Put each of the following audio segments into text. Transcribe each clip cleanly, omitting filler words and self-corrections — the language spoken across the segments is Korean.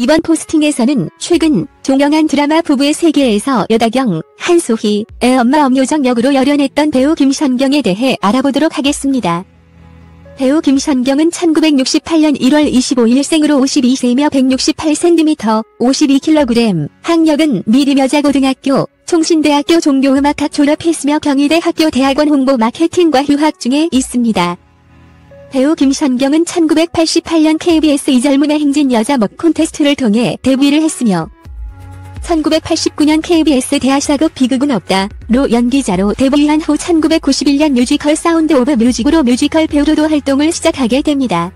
이번 포스팅에서는 최근 종영한 드라마 부부의 세계에서 여다경, 한소희의 엄마 엄요정 역으로 열연했던 배우 김선경에 대해 알아보도록 하겠습니다. 배우 김선경은 1968년 1월 25일 생으로 52세이며 168cm, 52kg, 학력은 미림여자고등학교, 총신대학교 종교음악학 졸업했으며 경희대 학교대학원 홍보 마케팅과 휴학 중에 있습니다. 배우 김선경은 1988년 KBS 이 젊음의 행진 여자 먹 콘테스트를 통해 데뷔를 했으며 1989년 KBS 대하사극 비극은 없다로 연기자로 데뷔한 후 1991년 뮤지컬 사운드 오브 뮤직으로 뮤지컬 배우로도 활동을 시작하게 됩니다.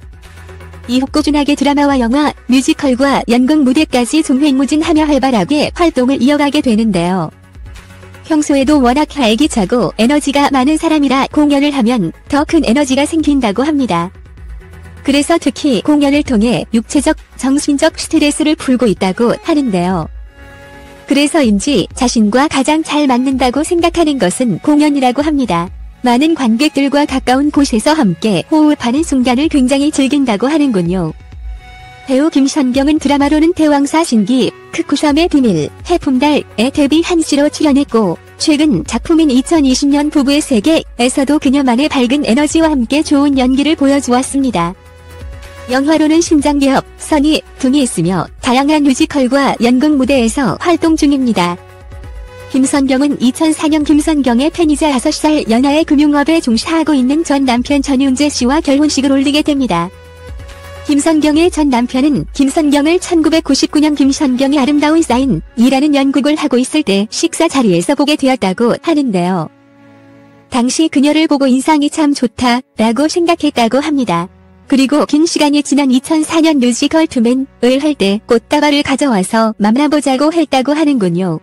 이후 꾸준하게 드라마와 영화, 뮤지컬과 연극 무대까지 종횡무진하며 활발하게 활동을 이어가게 되는데요. 평소에도 워낙 활기차고 에너지가 많은 사람이라 공연을 하면 더 큰 에너지가 생긴다고 합니다. 그래서 특히 공연을 통해 육체적, 정신적 스트레스를 풀고 있다고 하는데요. 그래서인지 자신과 가장 잘 맞는다고 생각하는 것은 공연이라고 합니다. 많은 관객들과 가까운 곳에서 함께 호흡하는 순간을 굉장히 즐긴다고 하는군요. 배우 김선경은 드라마로는 대왕사 신기, 크쿠삼의 비밀, 해품달에 데뷔 한시로 출연했고 최근 작품인 2020년 부부의 세계에서도 그녀만의 밝은 에너지와 함께 좋은 연기를 보여주었습니다. 영화로는 신장기업, 선희 등이 있으며 다양한 뮤지컬과 연극 무대에서 활동 중입니다. 김선경은 2004년 김선경의 팬이자 5살 연하의 금융업에 종사하고 있는 전 남편 전윤재 씨와 결혼식을 올리게 됩니다. 김선경의 전 남편은 김선경을 1999년 김선경의 아름다운 사인이라는 연극을 하고 있을 때 식사 자리에서 보게 되었다고 하는데요. 당시 그녀를 보고 인상이 참 좋다라고 생각했다고 합니다. 그리고 긴 시간이 지난 2004년 뮤지컬 투맨을 할 때 꽃다발을 가져와서 만나보자고 했다고 하는군요.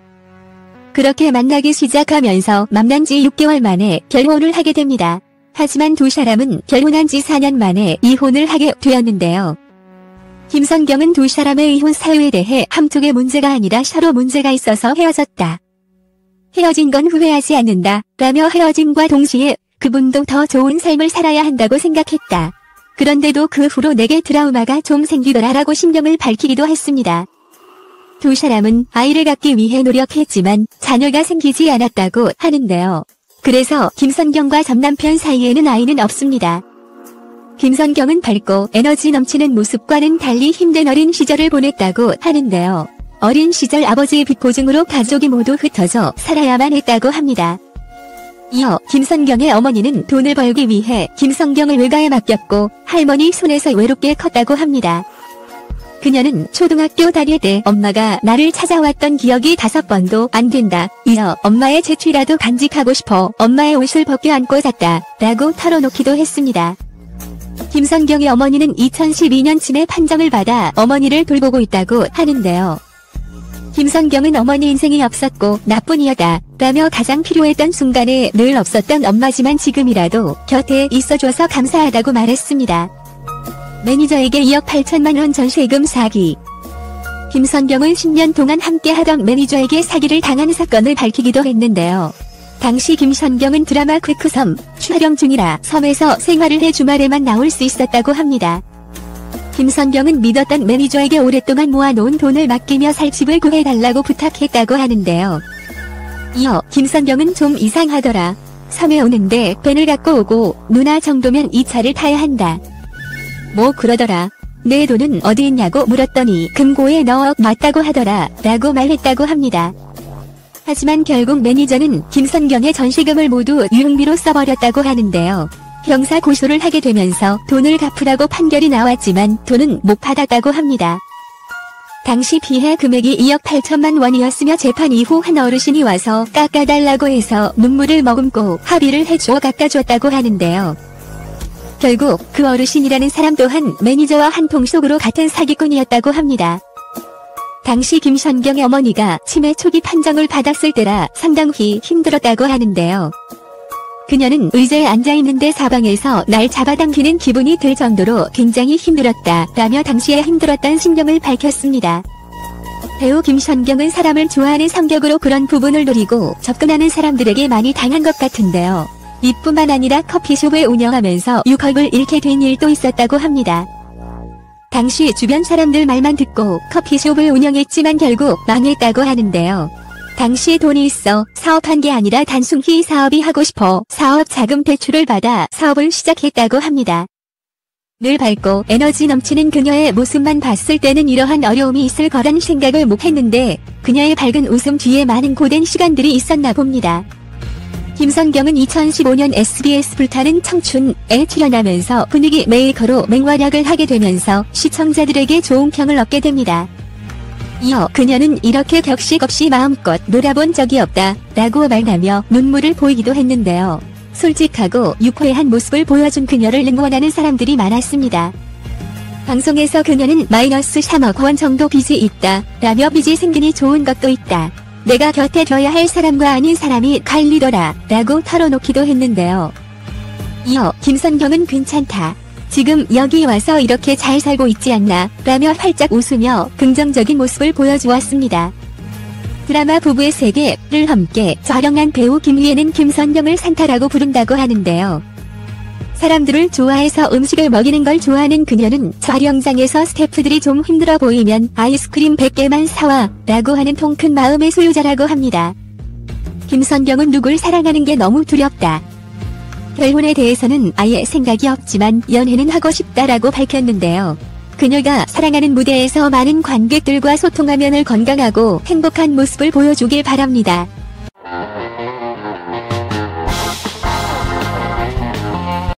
그렇게 만나기 시작하면서 만난 지 6개월 만에 결혼을 하게 됩니다. 하지만 두 사람은 결혼한 지 4년 만에 이혼을 하게 되었는데요. 김선경은 두 사람의 이혼 사유에 대해 한쪽의 문제가 아니라 서로 문제가 있어서 헤어졌다. 헤어진 건 후회하지 않는다 라며 헤어짐과 동시에 그분도 더 좋은 삶을 살아야 한다고 생각했다. 그런데도 그 후로 내게 트라우마가 좀 생기더라라고 심경을 밝히기도 했습니다. 두 사람은 아이를 갖기 위해 노력했지만 자녀가 생기지 않았다고 하는데요. 그래서 김선경과 전 남편 사이에는 아이는 없습니다. 김선경은 밝고 에너지 넘치는 모습과는 달리 힘든 어린 시절을 보냈다고 하는데요. 어린 시절 아버지의 빚고증으로 가족이 모두 흩어져 살아야만 했다고 합니다. 이어 김선경의 어머니는 돈을 벌기 위해 김선경을 외가에 맡겼고 할머니 손에서 외롭게 컸다고 합니다. 그녀는 초등학교 다닐 때 엄마가 나를 찾아왔던 기억이 5번도 안 된다. 이어 엄마의 재취라도 간직하고 싶어 엄마의 옷을 벗겨 안고 잤다. 라고 털어놓기도 했습니다. 김선경의 어머니는 2012년 치매 판정을 받아 어머니를 돌보고 있다고 하는데요. 김선경은 어머니 인생이 없었고 나뿐이었다 라며 가장 필요했던 순간에 늘 없었던 엄마지만 지금이라도 곁에 있어줘서 감사하다고 말했습니다. 매니저에게 2억 8천만 원 전세금 사기. 김선경은 10년 동안 함께하던 매니저에게 사기를 당한 사건을 밝히기도 했는데요. 당시 김선경은 드라마 퀘크섬 촬영 중이라 섬에서 생활을 해 주말에만 나올 수 있었다고 합니다. 김선경은 믿었던 매니저에게 오랫동안 모아놓은 돈을 맡기며 살 집을 구해달라고 부탁했다고 하는데요. 이어 김선경은 좀 이상하더라. 섬에 오는데 밴을 갖고 오고 누나 정도면 이 차를 타야 한다. 뭐 그러더라. 내 돈은 어디 있냐고 물었더니 금고에 넣어 놨다고 하더라 라고 말했다고 합니다. 하지만 결국 매니저는 김선경의 전세금을 모두 유흥비로 써버렸다고 하는데요. 형사 고소를 하게 되면서 돈을 갚으라고 판결이 나왔지만 돈은 못 받았다고 합니다. 당시 피해 금액이 2억 8천만 원이었으며 재판 이후 한 어르신이 와서 깎아달라고 해서 눈물을 머금고 합의를 해줘 깎아줬다고 하는데요. 결국 그 어르신이라는 사람 또한 매니저와 한통속으로 같은 사기꾼이었다고 합니다. 당시 김선경의 어머니가 치매 초기 판정을 받았을 때라 상당히 힘들었다고 하는데요. 그녀는 의자에 앉아있는데 사방에서 날 잡아당기는 기분이 들 정도로 굉장히 힘들었다 라며 당시에 힘들었던 심경을 밝혔습니다. 배우 김선경은 사람을 좋아하는 성격으로 그런 부분을 노리고 접근하는 사람들에게 많이 당한 것 같은데요. 이뿐만 아니라 커피숍을 운영하면서 6억을 잃게 된 일도 있었다고 합니다. 당시 주변 사람들 말만 듣고 커피숍을 운영했지만 결국 망했다고 하는데요. 당시 돈이 있어 사업한 게 아니라 단순히 사업이 하고 싶어 사업 자금 대출을 받아 사업을 시작했다고 합니다. 늘 밝고 에너지 넘치는 그녀의 모습만 봤을 때는 이러한 어려움이 있을 거란 생각을 못했는데 그녀의 밝은 웃음 뒤에 많은 고된 시간들이 있었나 봅니다. 김선경은 2015년 SBS 불타는 청춘에 출연하면서 분위기 메이커로 맹활약을 하게 되면서 시청자들에게 좋은 평을 얻게 됩니다. 이어 그녀는 이렇게 격식 없이 마음껏 놀아본 적이 없다 라고 말하며 눈물을 보이기도 했는데요. 솔직하고 유쾌한 모습을 보여준 그녀를 응원하는 사람들이 많았습니다. 방송에서 그녀는 마이너스 3억 원 정도 빚이 있다 라며 빚이 생기니 좋은 것도 있다. 내가 곁에 둬야 할 사람과 아닌 사람이 갈리더라 라고 털어놓기도 했는데요. 이어 김선경은 괜찮다. 지금 여기 와서 이렇게 잘 살고 있지 않나 라며 활짝 웃으며 긍정적인 모습을 보여주었습니다. 드라마 부부의 세계를 함께 촬영한 배우 김희애는 김선경을 산타라고 부른다고 하는데요. 사람들을 좋아해서 음식을 먹이는 걸 좋아하는 그녀는 촬영장에서 스태프들이 좀 힘들어 보이면 아이스크림 100개만 사와 라고 하는 통 큰 마음의 소유자라고 합니다. 김선경은 누굴 사랑하는 게 너무 두렵다. 결혼에 대해서는 아예 생각이 없지만 연애는 하고 싶다라고 밝혔는데요. 그녀가 사랑하는 무대에서 많은 관객들과 소통하며 건강하고 행복한 모습을 보여주길 바랍니다.